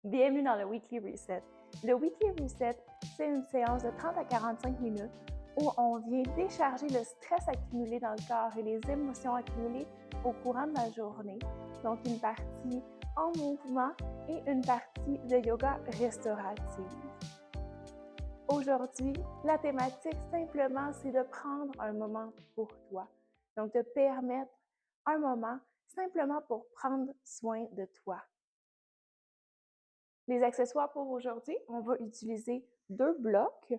Bienvenue dans le Weekly Reset. Le Weekly Reset, c'est une séance de 30 à 45 minutes où on vient décharger le stress accumulé dans le corps et les émotions accumulées au courant de la journée. Donc, une partie en mouvement et une partie de yoga restaurative. Aujourd'hui, la thématique, simplement, c'est de prendre un moment pour toi. Donc, de permettre un moment simplement pour prendre soin de toi. Les accessoires pour aujourd'hui, on va utiliser 2 blocs.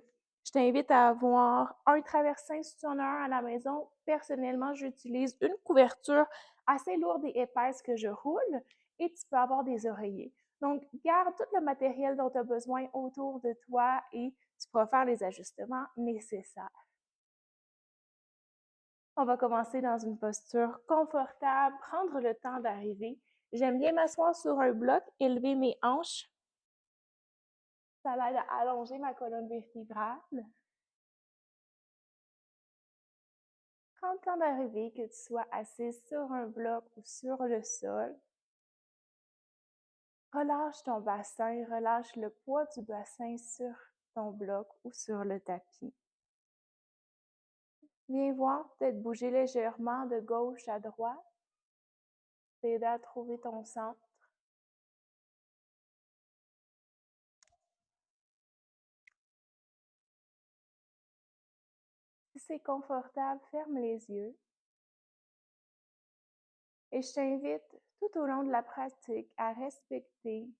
Je t'invite à avoir un traversin si tu en as un à la maison. Personnellement, j'utilise une couverture assez lourde et épaisse que je roule et tu peux avoir des oreillers. Donc, garde tout le matériel dont tu as besoin autour de toi et tu pourras faire les ajustements nécessaires. On va commencer dans une posture confortable, prendre le temps d'arriver. J'aime bien m'asseoir sur un bloc, élever mes hanches. Ça l'aide à allonger ma colonne vertébrale. Prends le temps d'arriver, que tu sois assise sur un bloc ou sur le sol. Relâche ton bassin, relâche le poids du bassin sur ton bloc ou sur le tapis. Viens voir, peut-être bouger légèrement de gauche à droite. T'aider à trouver ton centre. Si c'est confortable, ferme les yeux. Et je t'invite tout au long de la pratique à respecter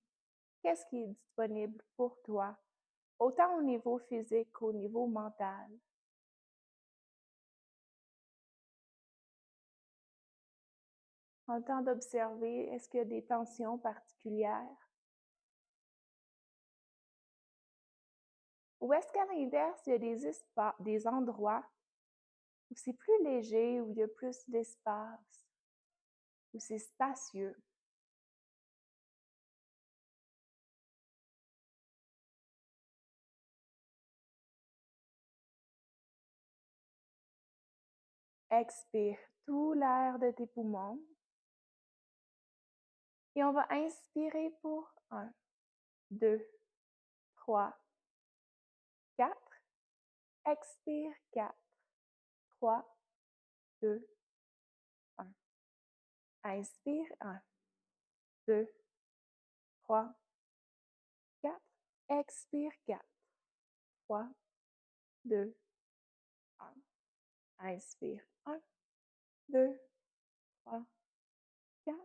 qu'est-ce qui est disponible pour toi, autant au niveau physique qu'au niveau mental. Prends le temps d'observer, est-ce qu'il y a des tensions particulières? Ou est-ce qu'à l'inverse, il y a des endroits où c'est plus léger, où il y a plus d'espace, où c'est spacieux? Expire tout l'air de tes poumons. Et on va inspirer pour 1, 2, 3, 4. Expire 4, 3, 2, 1. Inspire 1, 2, 3, 4. Expire 4, 3, 2, 1. Inspire 1, 2, 3, 4.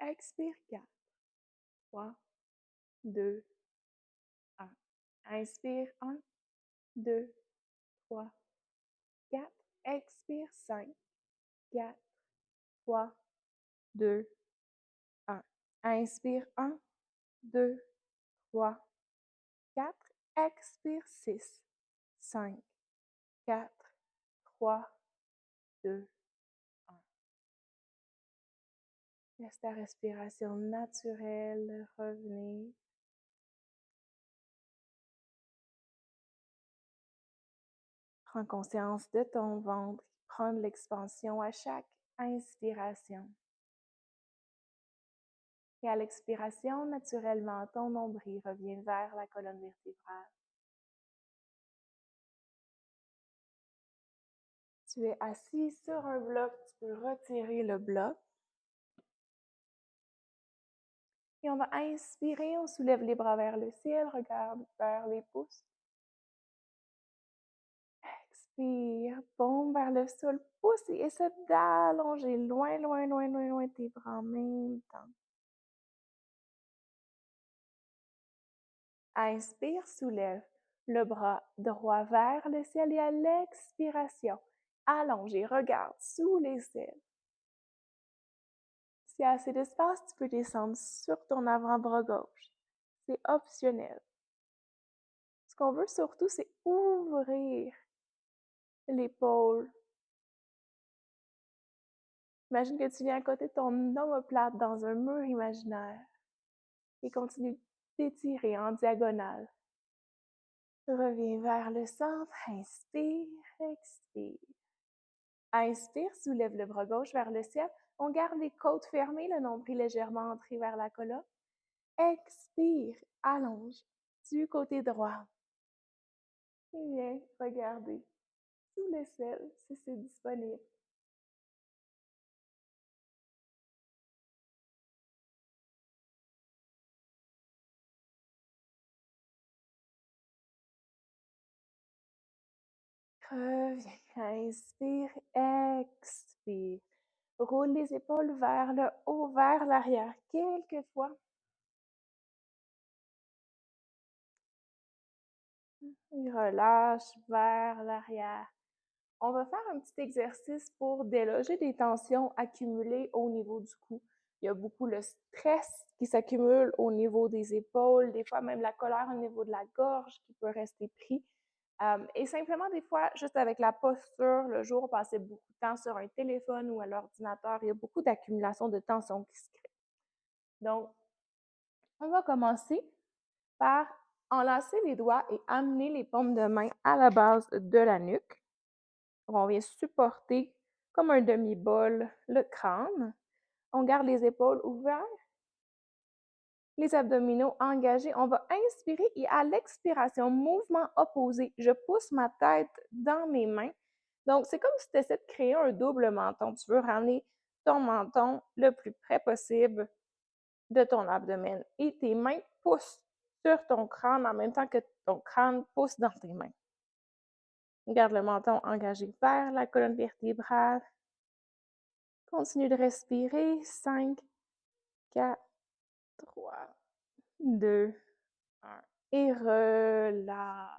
Expire 4, 3, 2, 1. Inspire 1, 2, 3, 4. Expire 5, 4, 3, 2, 1. Inspire 1, 2, 3, 4. Expire 6, 5, 4, 3, 2, 1. Laisse ta respiration naturelle revenir. Prends conscience de ton ventre, prendre l'expansion à chaque inspiration. Et à l'expiration, naturellement, ton nombril revient vers la colonne vertébrale. Tu es assis sur un bloc, tu peux retirer le bloc. Et on va inspirer, on soulève les bras vers le ciel, regarde vers les pouces. Expire, bombe vers le sol, pousse et essaie d'allonger loin, loin, loin, loin, loin tes bras en même temps. Inspire, soulève le bras droit vers le ciel et à l'expiration, allonge et regarde sous les ailes. S'il y a assez d'espace, tu peux descendre sur ton avant-bras gauche. C'est optionnel. Ce qu'on veut surtout, c'est ouvrir l'épaule. Imagine que tu viens à côté de ton omoplate dans un mur imaginaire et continue d'étirer en diagonale. Reviens vers le centre, inspire, expire. Inspire, soulève le bras gauche vers le ciel. On garde les côtes fermées, le nombril légèrement entré vers la colonne. Expire, allonge du côté droit. Et viens regarder sous l'aisselle si c'est disponible. Reviens, inspire, expire. Roule les épaules vers le haut, vers l'arrière, quelques fois. Et relâche vers l'arrière. On va faire un petit exercice pour déloger des tensions accumulées au niveau du cou. Il y a beaucoup le stress qui s'accumule au niveau des épaules, des fois même la colère au niveau de la gorge qui peut rester pris. Et simplement, des fois, juste avec la posture, le jour, on passait beaucoup de temps sur un téléphone ou à l'ordinateur, il y a beaucoup d'accumulation de tension qui se crée. Donc, on va commencer par enlacer les doigts et amener les paumes de main à la base de la nuque. On vient supporter comme un demi-bol le crâne. On garde les épaules ouvertes, les abdominaux engagés. On va inspirer et à l'expiration, mouvement opposé. Je pousse ma tête dans mes mains. Donc, c'est comme si tu essaies de créer un double menton. Tu veux ramener ton menton le plus près possible de ton abdomen et tes mains poussent sur ton crâne en même temps que ton crâne pousse dans tes mains. Garde le menton engagé vers la colonne vertébrale. Continue de respirer. 5, 4, 3, 2, 1. Et relâche.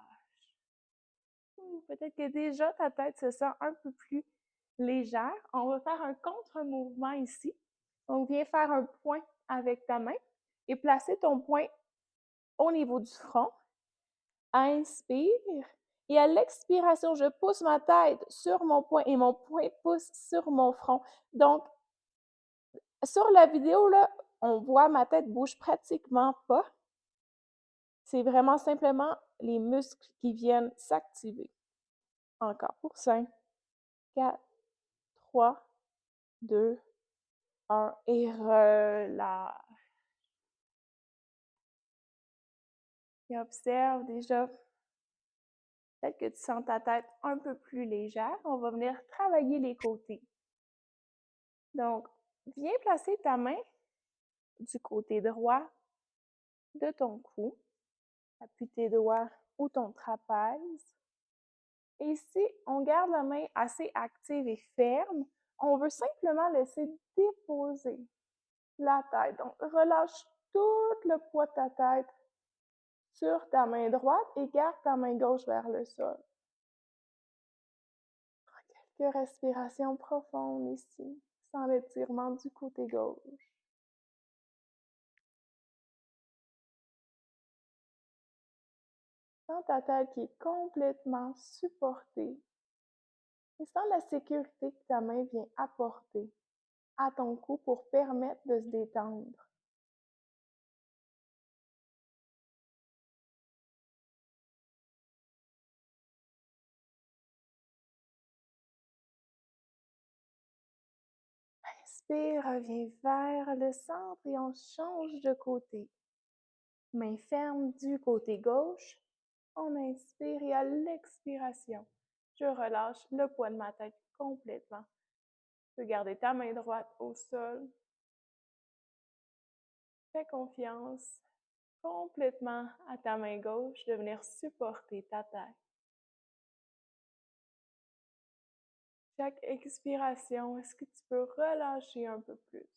Peut-être que déjà ta tête se sent un peu plus légère. On va faire un contre-mouvement ici. Donc, viens faire un point avec ta main et placer ton point au niveau du front. Inspire. Et à l'expiration, je pousse ma tête sur mon poing et mon poing pousse sur mon front. Donc, sur la vidéo, là, on voit ma tête bouge pratiquement pas. C'est vraiment simplement les muscles qui viennent s'activer. Encore pour 5, 4, 3, 2, 1 et relâche. Et observe déjà, peut-être que tu sens ta tête un peu plus légère. On va venir travailler les côtés. Donc, viens placer ta main du côté droit de ton cou. Appuie tes doigts ou ton trapèze. Et ici, on garde la main assez active et ferme. On veut simplement laisser déposer la tête. Donc, relâche tout le poids de ta tête sur ta main droite et garde ta main gauche vers le sol. Quelques respirations profondes ici, sans l'étirement du côté gauche. Sens ta tête qui est complètement supportée. Et sens la sécurité que ta main vient apporter à ton cou pour permettre de se détendre. Inspire, reviens vers le centre et on change de côté. Main ferme du côté gauche. On inspire et à l'expiration, je relâche le poids de ma tête complètement. Tu peux garder ta main droite au sol. Fais confiance complètement à ta main gauche de venir supporter ta tête. Chaque expiration, est-ce que tu peux relâcher un peu plus?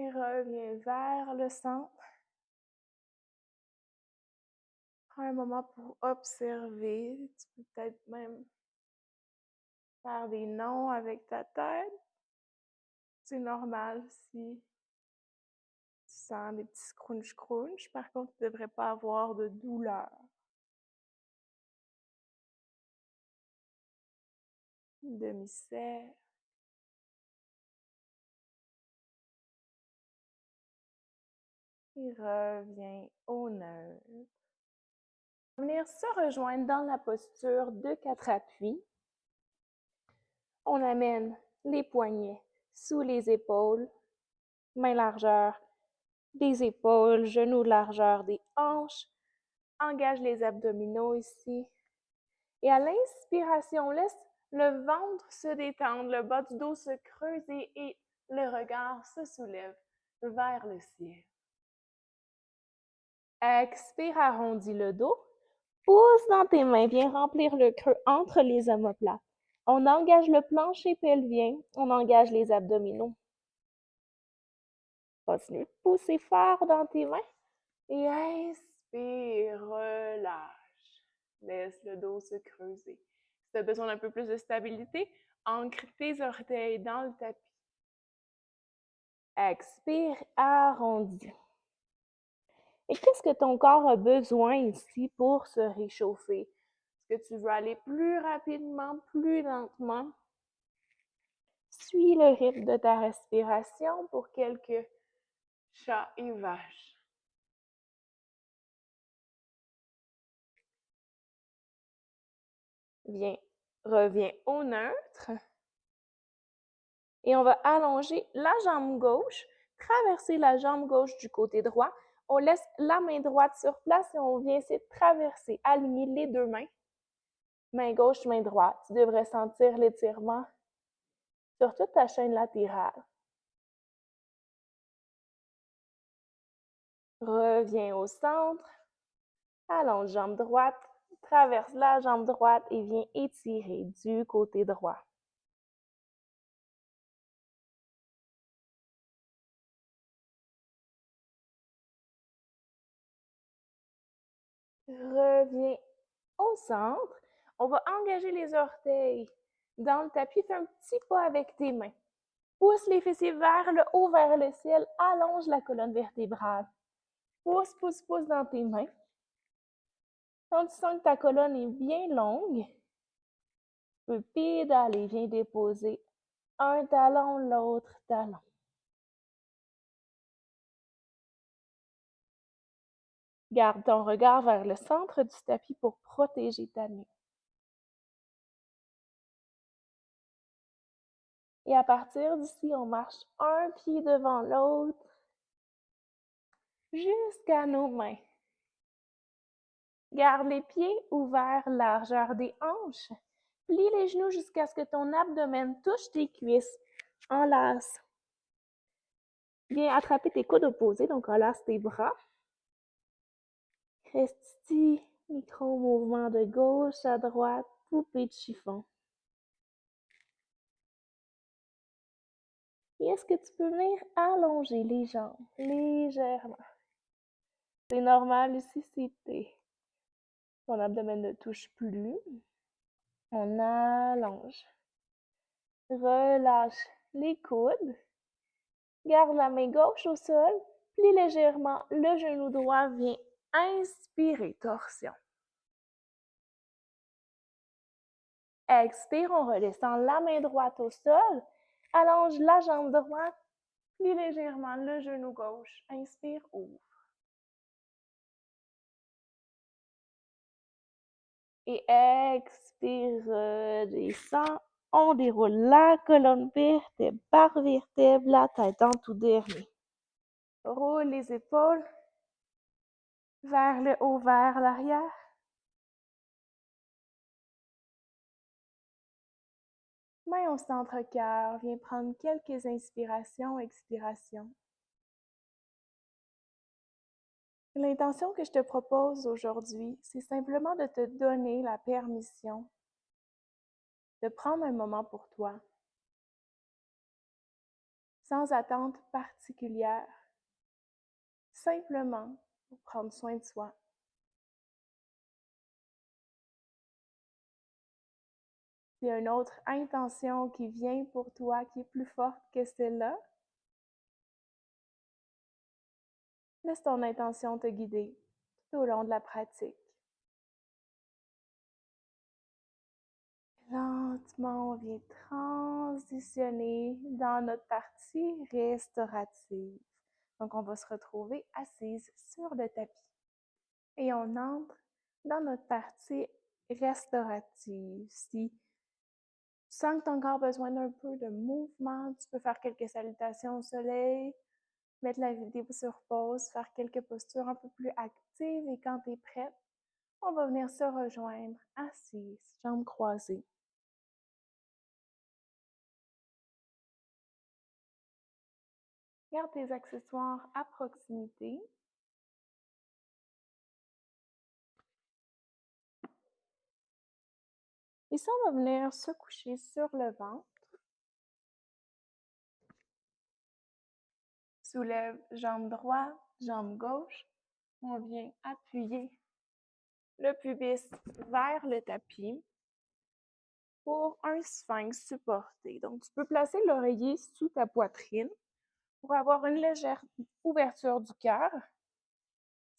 Et reviens vers le centre. Prends un moment pour observer. Tu peux peut-être même faire des noms avec ta tête. C'est normal si tu sens des petits scrunch-crunch. Par contre, tu ne devrais pas avoir de douleur. Demi-cercle. Et reviens au neutre. Venir se rejoindre dans la posture de 4 appuis. On amène les poignets sous les épaules, mains largeur des épaules, genoux largeur des hanches. Engage les abdominaux ici. Et à l'inspiration, laisse le ventre se détendre, le bas du dos se creuser et le regard se soulève vers le ciel. Expire, arrondis le dos. Pousse dans tes mains, viens remplir le creux entre les omoplates. On engage le plancher pelvien, on engage les abdominaux. Continue de pousser fort dans tes mains. Et inspire, relâche. Laisse le dos se creuser. Si tu as besoin d'un peu plus de stabilité, ancre tes orteils dans le tapis. Expire, arrondis. Et qu'est-ce que ton corps a besoin ici pour se réchauffer? Est-ce que tu veux aller plus rapidement, plus lentement? Suis le rythme de ta respiration pour quelques chats et vaches. Reviens au neutre. Et on va allonger la jambe gauche, traverser la jambe gauche du côté droit. On laisse la main droite sur place et on vient essayer de traverser, aligner les deux mains. Main gauche, main droite. Tu devrais sentir l'étirement sur toute ta chaîne latérale. Reviens au centre. Allonge jambe droite. Traverse la jambe droite et viens étirer du côté droit. Reviens au centre. On va engager les orteils dans le tapis. Fais un petit pas avec tes mains. Pousse les fessiers vers le haut, vers le ciel. Allonge la colonne vertébrale. Pousse, pousse, pousse dans tes mains. Quand tu sens que ta colonne est bien longue, tu peux pédaler. Viens déposer un talon, l'autre talon. Garde ton regard vers le centre du tapis pour protéger ta nuque. Et à partir d'ici, on marche un pied devant l'autre jusqu'à nos mains. Garde les pieds ouverts, largeur des hanches. Plie les genoux jusqu'à ce que ton abdomen touche tes cuisses. Enlace. Viens attraper tes coudes opposés, donc enlace tes bras. Reste ici, micro-mouvement de gauche à droite, poupée de chiffon. Et est-ce que tu peux venir allonger les jambes légèrement? C'est normal ici si ton abdomen ne touche plus. On allonge. Relâche les coudes. Garde la main gauche au sol. Plie légèrement le genou droit. Viens inspirer, torsion. Expire, on redescend la main droite au sol. Allonge la jambe droite. Plie légèrement le genou gauche. Inspire, ouvre. Et expire, redescend. On déroule la colonne vertèbre par vertèbre, la tête en tout dernier. Roule les épaules vers le haut, vers l'arrière. Main au centre-cœur, viens prendre quelques inspirations, expirations. L'intention que je te propose aujourd'hui, c'est simplement de te donner la permission de prendre un moment pour toi, sans attente particulière, simplement pour prendre soin de soi. S'il y a une autre intention qui vient pour toi, qui est plus forte que celle-là, laisse ton intention te guider tout au long de la pratique. Lentement, on vient transitionner dans notre partie restaurative. Donc, on va se retrouver assise sur le tapis. Et on entre Dans notre partie restaurative, si tu sens que tu as encore besoin d'un peu de mouvement, tu peux faire quelques salutations au soleil, mettre la vidéo sur pause, faire quelques postures un peu plus actives et quand tu es prête, on va venir se rejoindre assise, jambes croisées. Garde tes accessoires à proximité. Ici, on va venir se coucher sur le ventre. Soulève jambe droite, jambe gauche. On vient appuyer le pubis vers le tapis pour un sphinx supporté. Donc, tu peux placer l'oreiller sous ta poitrine pour avoir une légère ouverture du cœur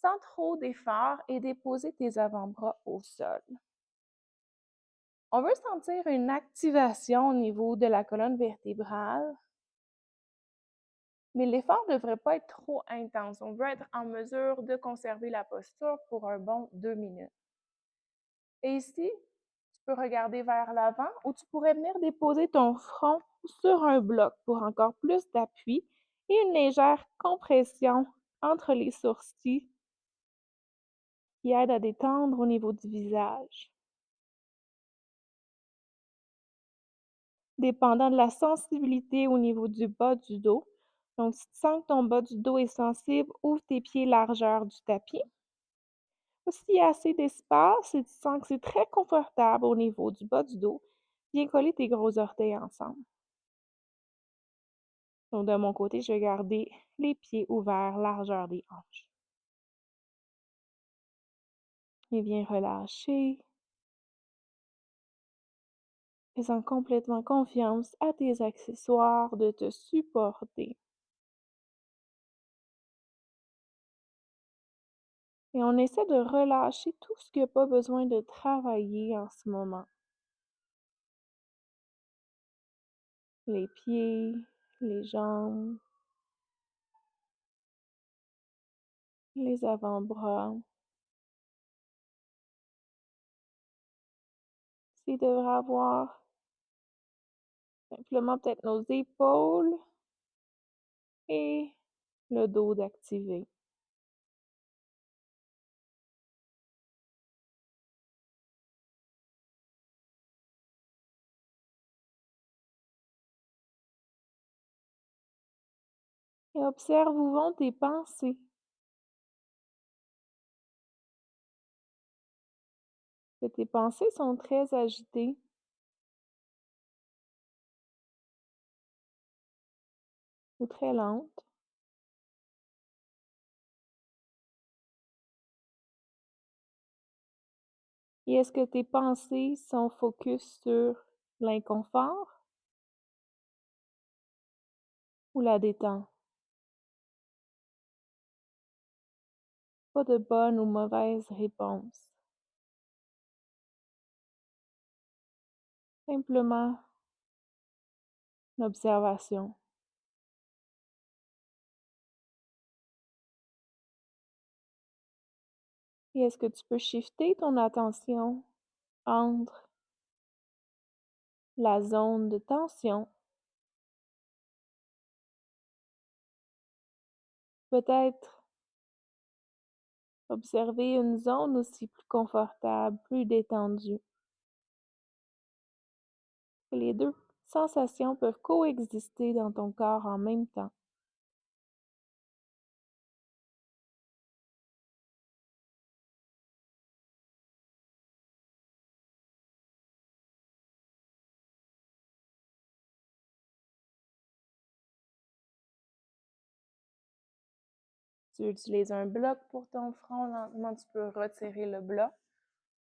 sans trop d'effort et déposer tes avant-bras au sol. On veut sentir une activation au niveau de la colonne vertébrale, mais l'effort ne devrait pas être trop intense. On veut être en mesure de conserver la posture pour un bon 2 minutes. Et ici, tu peux regarder vers l'avant ou tu pourrais venir déposer ton front sur un bloc pour encore plus d'appui et une légère compression entre les sourcils qui aide à détendre au niveau du visage. Dépendant de la sensibilité au niveau du bas du dos, donc si tu sens que ton bas du dos est sensible, ouvre tes pieds largeur du tapis. S'il y a assez d'espace et tu sens que c'est très confortable au niveau du bas du dos, viens coller tes gros orteils ensemble. Donc de mon côté, je vais garder les pieds ouverts, largeur des hanches. Et viens relâcher, faisant complètement confiance à tes accessoires de te supporter. Et on essaie de relâcher tout ce qui n'a pas besoin de travailler en ce moment. Les pieds, les jambes, les avant-bras. S'il devrait avoir simplement peut-être nos épaules et le dos d'activer. Et observe où vont tes pensées. Que tes pensées sont très agitées ou très lentes. Et est-ce que tes pensées sont focus sur l'inconfort ou la détente? Pas de bonne ou mauvaise réponse. Simplement l'observation. Et est-ce que tu peux shifter ton attention entre la zone de tension, peut-être observer une zone aussi plus confortable, plus détendue. Et les deux sensations peuvent coexister dans ton corps en même temps. Tu utilises un bloc pour ton front, lentement tu peux retirer le bloc.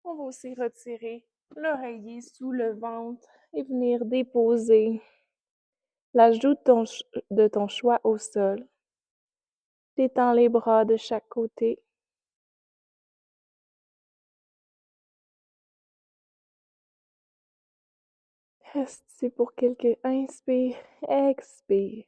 On va aussi retirer l'oreiller sous le ventre et venir déposer la joue de ton choix au sol. Détends les bras de chaque côté. Reste ici pour quelques inspires, expire.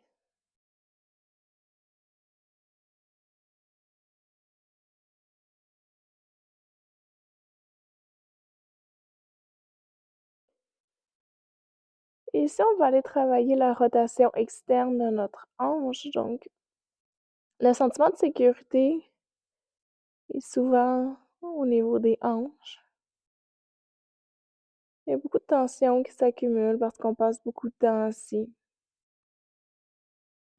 Et ici, on va aller travailler la rotation externe de notre hanche. Donc, le sentiment de sécurité est souvent au niveau des hanches. Il y a beaucoup de tension qui s'accumule parce qu'on passe beaucoup de temps assis.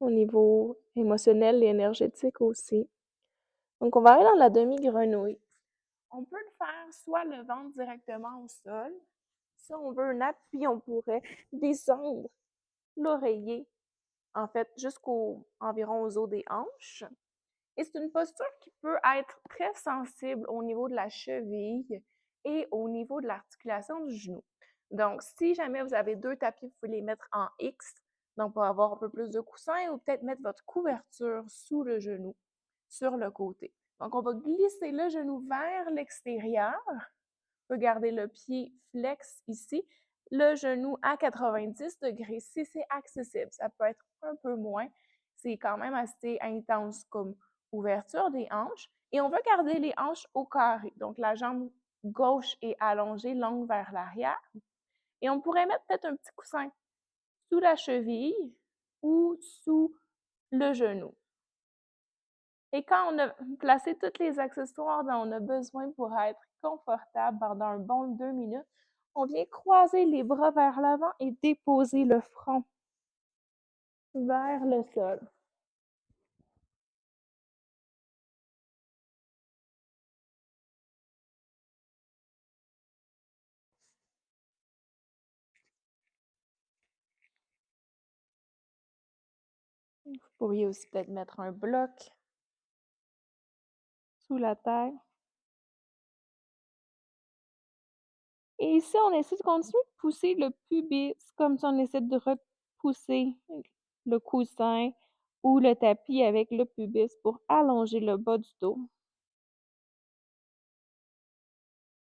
Au niveau émotionnel et énergétique aussi. Donc, on va aller dans la demi-grenouille. On peut le faire soit le ventre directement au sol. Si on veut un appui, on pourrait descendre l'oreiller, en fait, jusqu'au environ aux os des hanches. Et c'est une posture qui peut être très sensible au niveau de la cheville et au niveau de l'articulation du genou. Donc, si jamais vous avez 2 tapis, vous pouvez les mettre en X, donc pour avoir un peu plus de coussin, ou peut-être mettre votre couverture sous le genou, sur le côté. Donc, on va glisser le genou vers l'extérieur. On peut garder le pied flex ici, le genou à 90 degrés si c'est accessible. Ça peut être un peu moins. C'est quand même assez intense comme ouverture des hanches. Et on veut garder les hanches au carré. Donc, la jambe gauche est allongée, longue vers l'arrière. Et on pourrait mettre peut-être un petit coussin sous la cheville ou sous le genou. Et quand on a placé tous les accessoires dont on a besoin pour être confortable pendant un bon 2 minutes, on vient croiser les bras vers l'avant et déposer le front vers le sol. Vous pourriez aussi peut-être mettre un bloc sous la tête. Et ici, on essaie de continuer de pousser le pubis comme si on essaie de repousser le coussin ou le tapis avec le pubis pour allonger le bas du dos.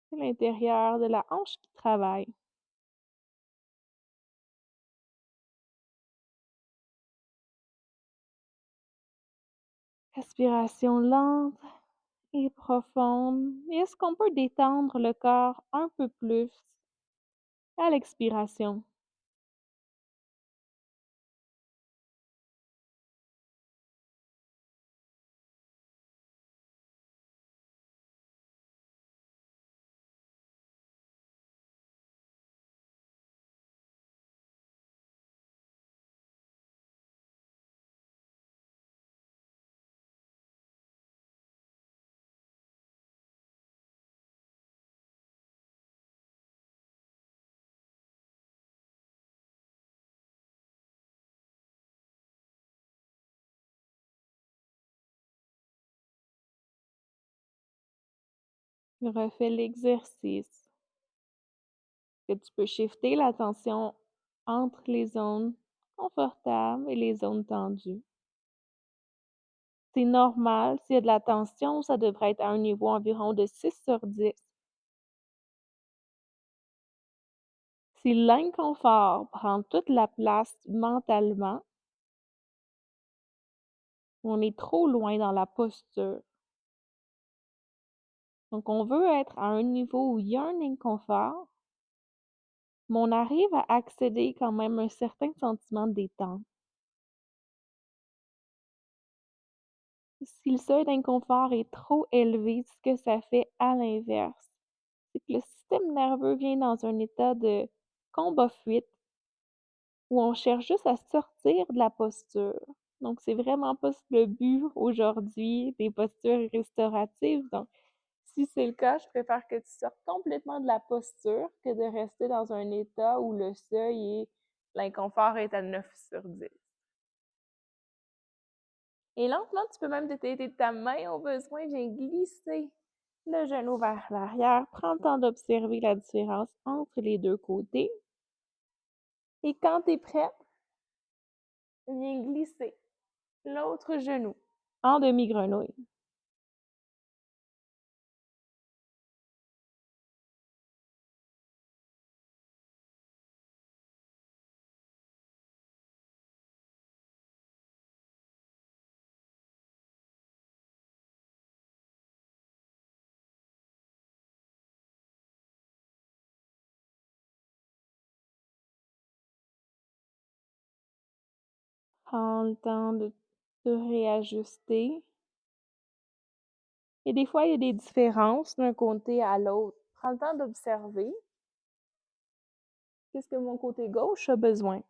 C'est l'intérieur de la hanche qui travaille. Respiration lente et profonde. Est-ce qu'on peut détendre le corps un peu plus à l'expiration? Refais l'exercice. Que tu peux shifter l'attention entre les zones confortables et les zones tendues. C'est normal, s'il y a de la tension, ça devrait être à un niveau environ de 6 sur 10. Si l'inconfort prend toute la place mentalement, on est trop loin dans la posture. Donc, on veut être à un niveau où il y a un inconfort, mais on arrive à accéder quand même à un certain sentiment de détente. Si le seuil d'inconfort est trop élevé, ce que ça fait à l'inverse, c'est que le système nerveux vient dans un état de combat-fuite où on cherche juste à sortir de la posture. Donc, c'est vraiment pas le but aujourd'hui des postures restauratives. Donc, si c'est le cas, je préfère que tu sortes complètement de la posture que de rester dans un état où le seuil et l'inconfort est à 9 sur 10. Et lentement, tu peux même t'aider de ta main au besoin. Viens glisser le genou vers l'arrière. Prends le temps d'observer la différence entre les deux côtés. Et quand tu es prête, viens glisser l'autre genou en demi-grenouille. Prends le temps de te réajuster. Et des fois, il y a des différences d'un côté à l'autre. Prends le temps d'observer qu'est-ce que mon côté gauche a besoin.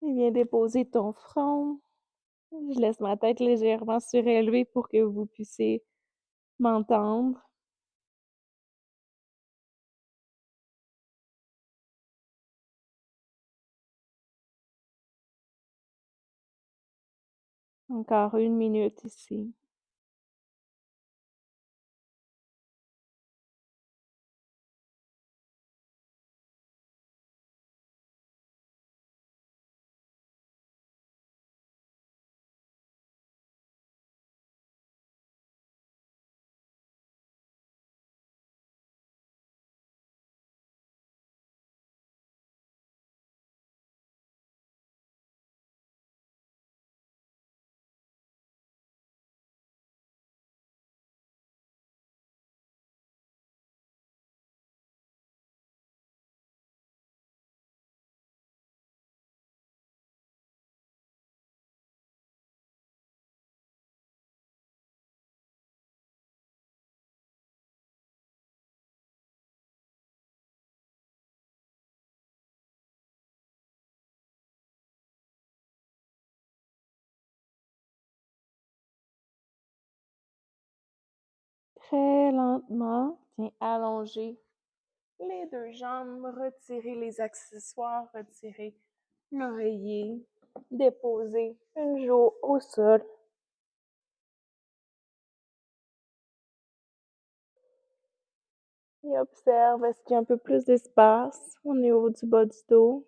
Et viens déposer ton front. Je laisse ma tête légèrement surélevée pour que vous puissiez m'entendre. Encore 1 minute ici. Très lentement, viens allonger les deux jambes, retirer les accessoires, retirer l'oreiller, déposer une joue au sol. Et observe, est-ce qu'il y a un peu plus d'espace au niveau du bas du dos?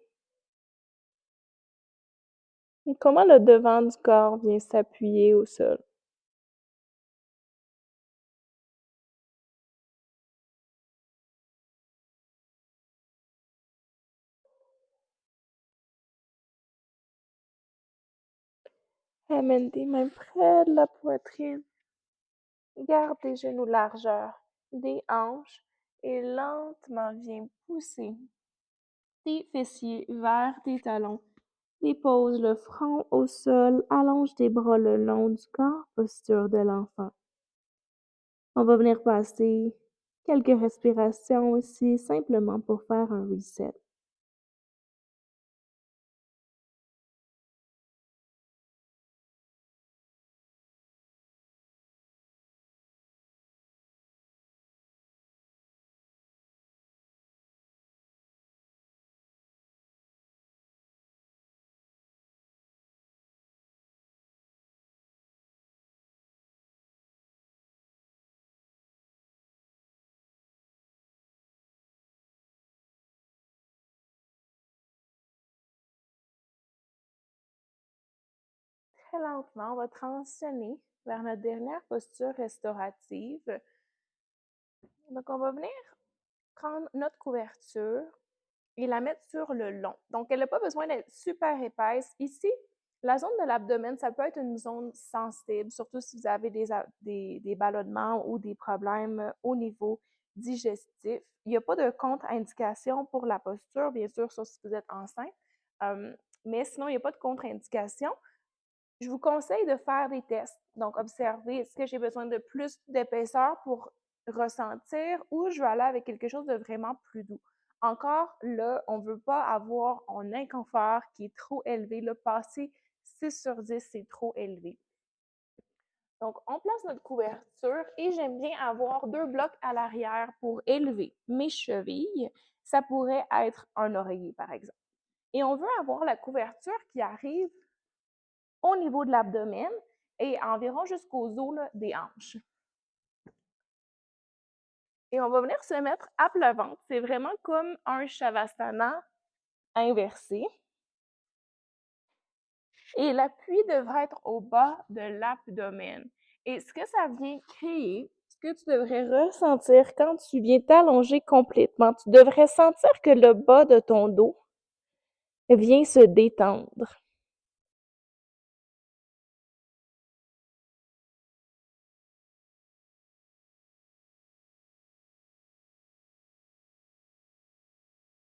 Et comment le devant du corps vient s'appuyer au sol? Amène tes mains près de la poitrine. Garde tes genoux largeur des hanches et lentement viens pousser tes fessiers vers tes talons. Dépose le front au sol, allonge tes bras le long du corps, posture de l'enfant. On va venir passer quelques respirations aussi, simplement pour faire un reset. Très lentement, on va transitionner vers notre dernière posture restaurative. Donc, on va venir prendre notre couverture et la mettre sur le long. Donc, elle n'a pas besoin d'être super épaisse. Ici, la zone de l'abdomen, ça peut être une zone sensible, surtout si vous avez des ballonnements ou des problèmes au niveau digestif. Il n'y a pas de contre-indication pour la posture, bien sûr, sauf si vous êtes enceinte. Mais sinon, il n'y a pas de contre-indication. Je vous conseille de faire des tests. Donc, observez, est-ce que j'ai besoin de plus d'épaisseur pour ressentir ou je vais aller avec quelque chose de vraiment plus doux. Encore là, on ne veut pas avoir un inconfort qui est trop élevé. Le passé 6 sur 10, c'est trop élevé. Donc, on place notre couverture et j'aime bien avoir 2 blocs à l'arrière pour élever mes chevilles. Ça pourrait être un oreiller, par exemple. Et on veut avoir la couverture qui arrive au niveau de l'abdomen et environ jusqu'aux os là, des hanches. Et on va venir se mettre à plat ventre. C'est vraiment comme un Shavasana inversé. Et l'appui devrait être au bas de l'abdomen. Et ce que ça vient créer, ce que tu devrais ressentir quand tu viens t'allonger complètement, tu devrais sentir que le bas de ton dos vient se détendre.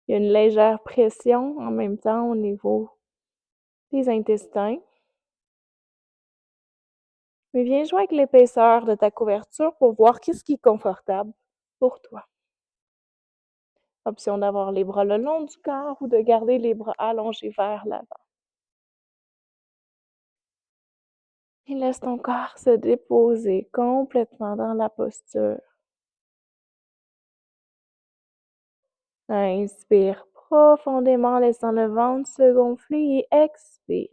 Il y a une légère pression en même temps au niveau des intestins. Mais viens jouer avec l'épaisseur de ta couverture pour voir qu'est-ce qui est confortable pour toi. Option d'avoir les bras le long du corps ou de garder les bras allongés vers l'avant. Et laisse ton corps se déposer complètement dans la posture. Inspire profondément, laissant le ventre se gonfler et expire.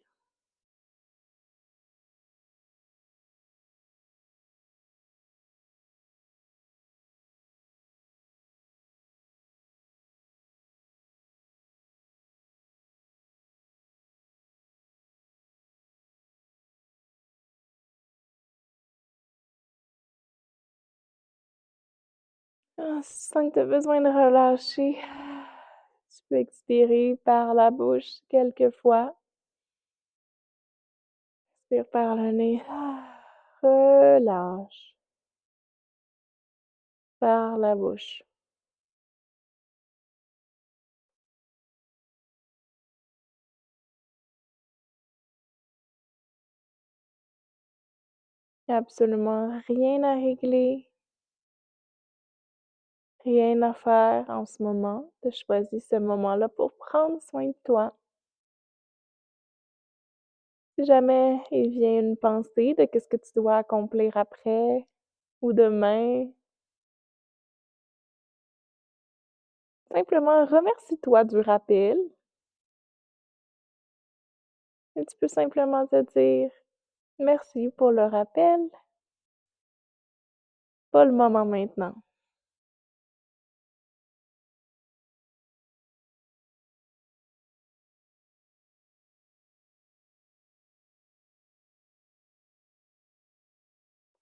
Si tu sens que tu as besoin de relâcher, tu peux expirer par la bouche quelques fois. Expire par le nez. Relâche par la bouche. Il n'y a absolument rien à régler, rien à faire en ce moment. Tu as choisi ce moment-là pour prendre soin de toi. Si jamais il vient une pensée de qu'est-ce que tu dois accomplir après ou demain, simplement remercie-toi du rappel et tu peux simplement te dire merci pour le rappel, pas le moment maintenant.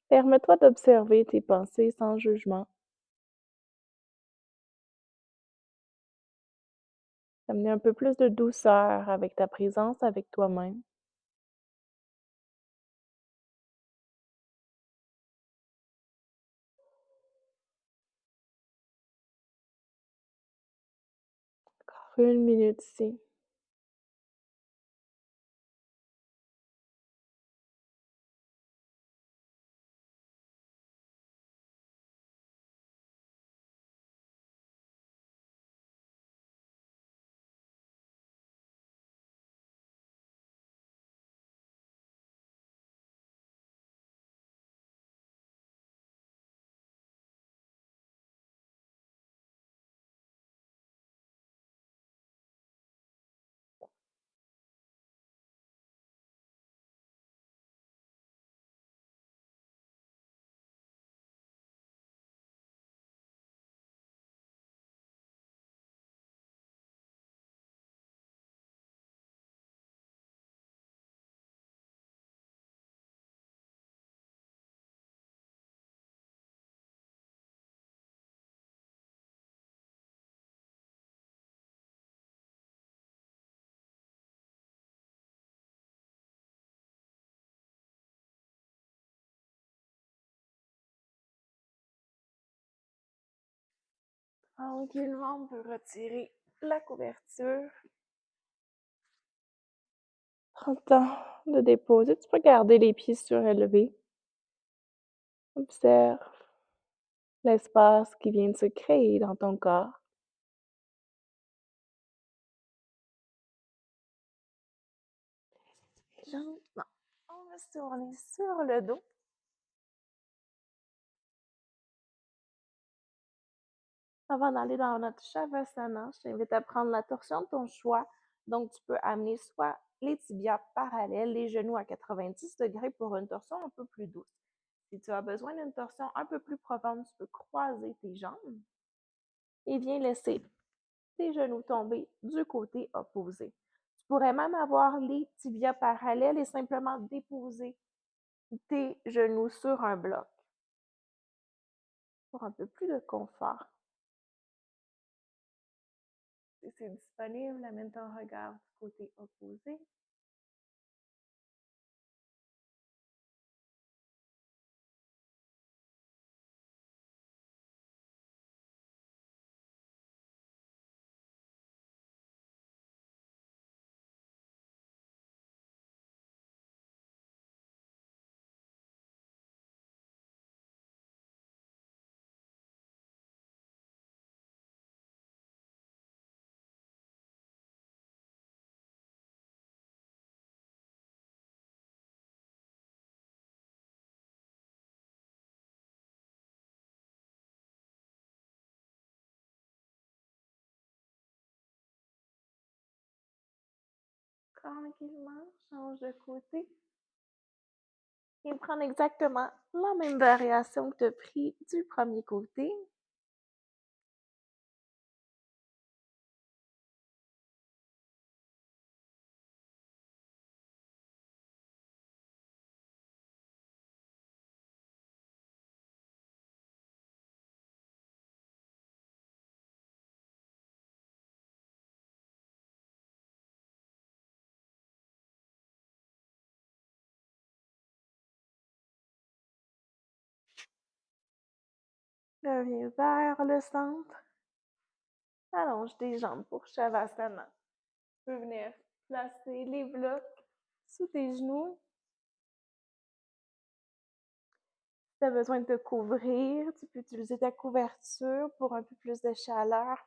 Permets-toi d'observer tes pensées sans jugement. Amener un peu plus de douceur avec ta présence avec toi-même. Encore une minute ici. Tranquillement, on peut retirer la couverture. Prends le temps de déposer. Tu peux garder les pieds surélevés. Observe l'espace qui vient de se créer dans ton corps. Lentement, on va se tourner sur le dos. Avant d'aller dans notre Shavasana, je t'invite à prendre la torsion de ton choix. Donc, tu peux amener soit les tibias parallèles, les genoux à 90 degrés pour une torsion un peu plus douce. Si tu as besoin d'une torsion un peu plus profonde, tu peux croiser tes jambes et viens laisser tes genoux tomber du côté opposé. Tu pourrais même avoir les tibias parallèles et simplement déposer tes genoux sur un bloc pour un peu plus de confort. Si c'est disponible, amène ton regard du côté opposé. tranquillement, change de côté. Et prendre exactement la même variation que tu as pris du premier côté. Reviens vers le centre. Allonge tes jambes pour Shavasana. Tu peux venir placer les blocs sous tes genoux. Si tu as besoin de te couvrir, tu peux utiliser ta couverture pour un peu plus de chaleur.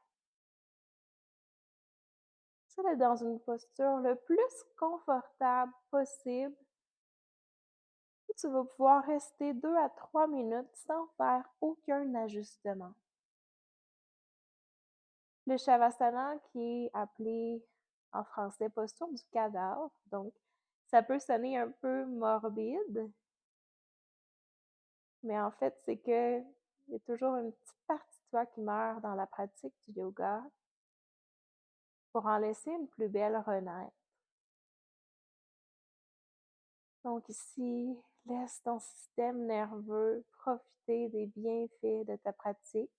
Ça va être dans une posture le plus confortable possible. Tu vas pouvoir rester 2 à 3 minutes sans faire aucun ajustement. Le Shavasana, qui est appelé en français posture du cadavre, donc ça peut sonner un peu morbide, mais en fait, c'est que il y a toujours une petite partie de toi qui meurt dans la pratique du yoga pour en laisser une plus belle renaître. Donc ici, laisse ton système nerveux profiter des bienfaits de ta pratique.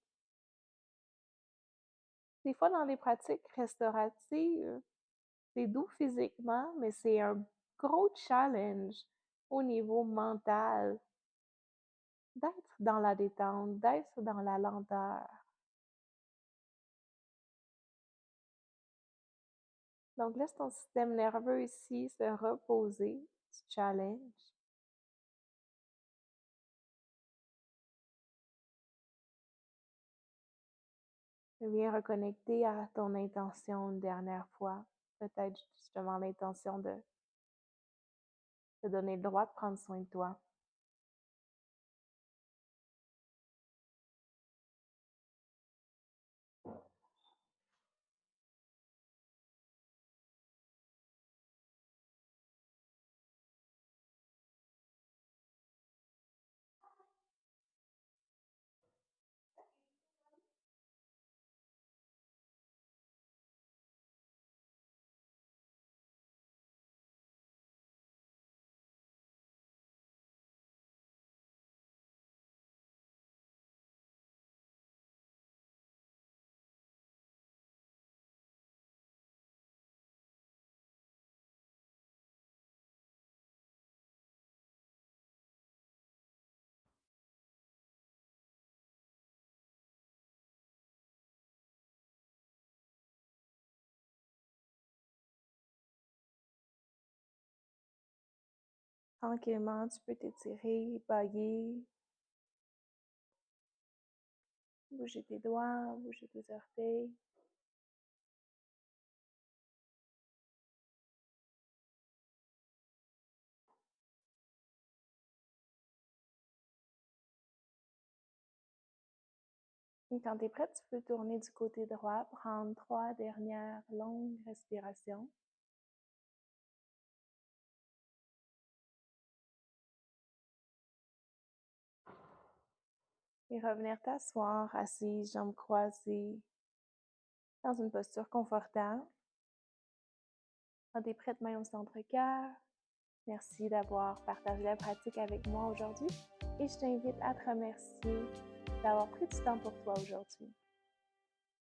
Des fois, dans les pratiques restauratives, c'est doux physiquement, mais c'est un gros challenge au niveau mental d'être dans la détente, d'être dans la lenteur. Donc, laisse ton système nerveux ici se reposer du challenge. Viens reconnecter à ton intention une dernière fois. Peut-être justement l'intention de te donner le droit de prendre soin de toi. Tranquillement, tu peux t'étirer, bailler, bouger tes doigts, bouger tes orteils. Et quand tu es prête, tu peux tourner du côté droit, prendre 3 dernières longues respirations. Et revenir t'asseoir, assise, jambes croisées, dans une posture confortable. Quand tu es prête, main au centre-cœur. Merci d'avoir partagé la pratique avec moi aujourd'hui et je t'invite à te remercier d'avoir pris du temps pour toi aujourd'hui.